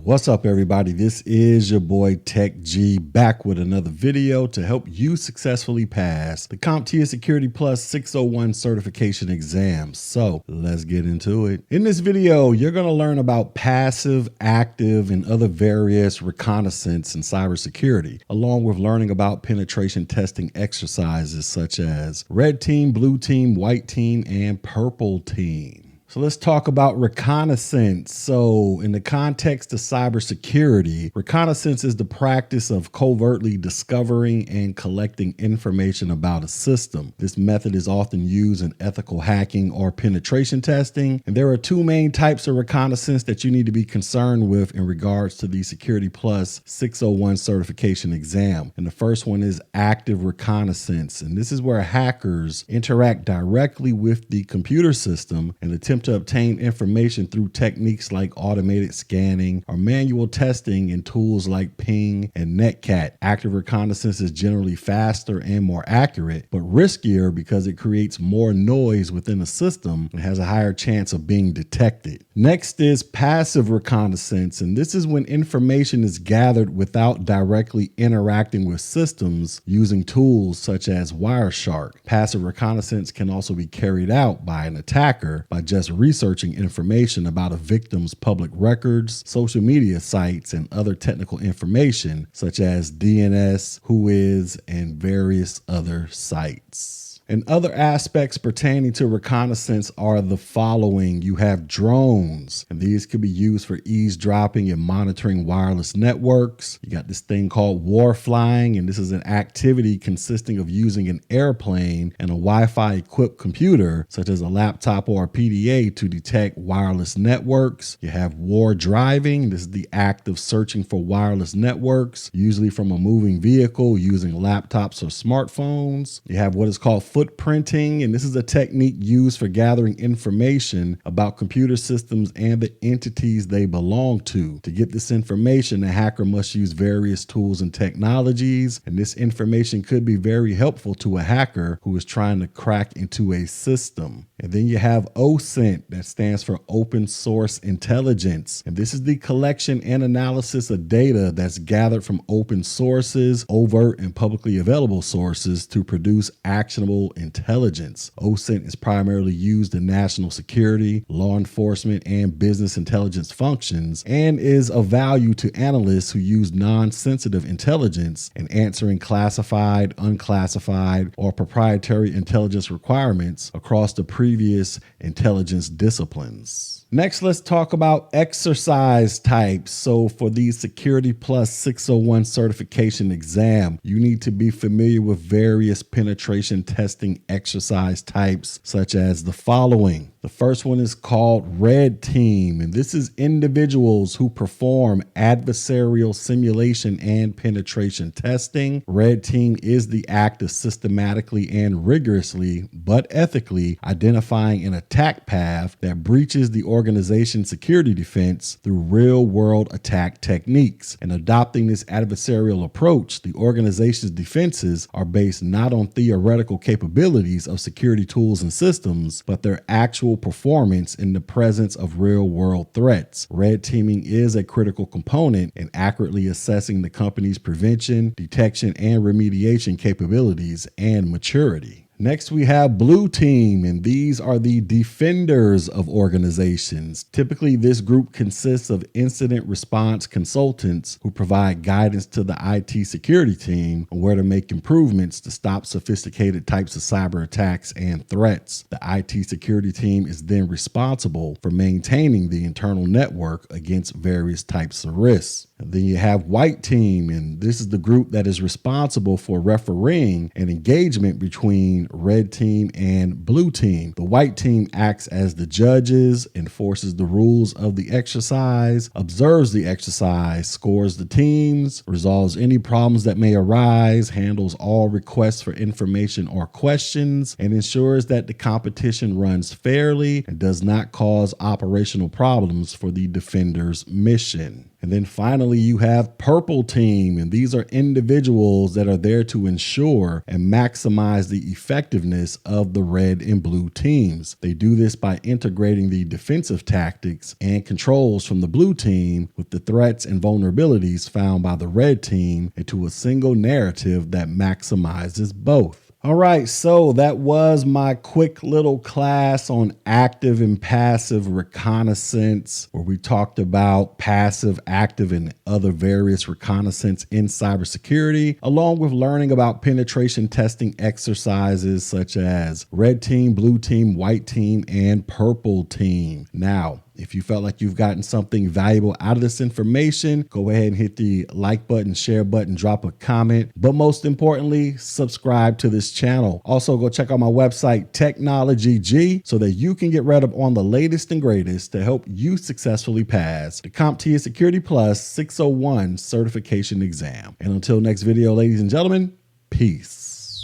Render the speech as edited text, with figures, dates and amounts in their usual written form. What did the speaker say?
What's up, everybody? This is your boy Tech G back with another video to help you successfully pass the CompTIA Security Plus 601 certification exam. So let's get into it. In this video, you're going to learn about passive, active, and other various reconnaissance and cybersecurity, along with learning about penetration testing exercises such as red team, blue team, white team, and purple team. So let's talk about reconnaissance. So in the context of cybersecurity, reconnaissance is the practice of covertly discovering and collecting information about a system. This method is often used in ethical hacking or penetration testing. And there are two main types of reconnaissance that you need to be concerned with in regards to the Security Plus 601 certification exam. And the first one is active reconnaissance. And this is where hackers interact directly with the computer system and attempt to obtain information through techniques like automated scanning or manual testing in tools like Ping and Netcat. Active reconnaissance is generally faster and more accurate, but riskier because it creates more noise within the system and has a higher chance of being detected. Next is passive reconnaissance, and this is when information is gathered without directly interacting with systems using tools such as Wireshark. Passive reconnaissance can also be carried out by an attacker by just researching information about a victim's public records, social media sites, and other technical information such as DNS, Whois, and various other sites. And other aspects pertaining to reconnaissance are the following. You have drones, and these could be used for eavesdropping and monitoring wireless networks. You got this thing called war flying, and this is an activity consisting of using an airplane and a Wi-Fi equipped computer, such as a laptop or a PDA, to detect wireless networks. You have war driving. This is the act of searching for wireless networks, usually from a moving vehicle using laptops or smartphones. You have what is called footprinting, and this is a technique used for gathering information about computer systems and the entities they belong to. To get this information, a hacker must use various tools and technologies, and this information could be very helpful to a hacker who is trying to crack into a system. And then you have OSINT, that stands for open source intelligence, and this is the collection and analysis of data that's gathered from open sources, overt and publicly available sources to produce actionable intelligence. OSINT is primarily used in national security, law enforcement, and business intelligence functions, and is of value to analysts who use non-sensitive intelligence in answering classified, unclassified, or proprietary intelligence requirements across the previous intelligence disciplines. Next, let's talk about exercise types. So for the Security Plus 601 certification exam, you need to be familiar with various penetration testing exercise types, such as the following. The first one is called red team, and this is individuals who perform adversarial simulation and penetration testing. Red team is the act of systematically and rigorously, but ethically, identifying an attack path that breaches the organization's security defense through real-world attack techniques. And adopting this adversarial approach, the organization's defenses are based not on theoretical capabilities of security tools and systems, but their actual performance in the presence of real-world threats. Red teaming is a critical component in accurately assessing the company's prevention, detection, and remediation capabilities and maturity. Next, we have blue team, and these are the defenders of organizations. Typically, this group consists of incident response consultants who provide guidance to the IT security team on where to make improvements to stop sophisticated types of cyber attacks and threats. The IT security team is then responsible for maintaining the internal network against various types of risks. And then you have white team, and this is the group that is responsible for refereeing and engagement between red team and blue team. The white team acts as the judges, enforces the rules of the exercise, observes the exercise, scores the teams, resolves any problems that may arise, handles all requests for information or questions, and ensures that the competition runs fairly and does not cause operational problems for the defender's mission. And then finally, you have purple team, and these are individuals that are there to ensure and maximize the effectiveness of the red and blue teams. They do this by integrating the defensive tactics and controls from the blue team with the threats and vulnerabilities found by the red team into a single narrative that maximizes both. All right, so that was my quick little class on active and passive reconnaissance, where we talked about passive, active, and other various reconnaissance in cybersecurity, along with learning about penetration testing exercises such as red team, blue team, white team, and purple team. Now, if you felt like you've gotten something valuable out of this information, go ahead and hit the like button, share button, drop a comment, but most importantly, subscribe to this channel. Also, go check out my website, Technology G, so that you can get read up on the latest and greatest to help you successfully pass the CompTIA Security Plus 601 certification exam. And until next video, ladies and gentlemen, peace.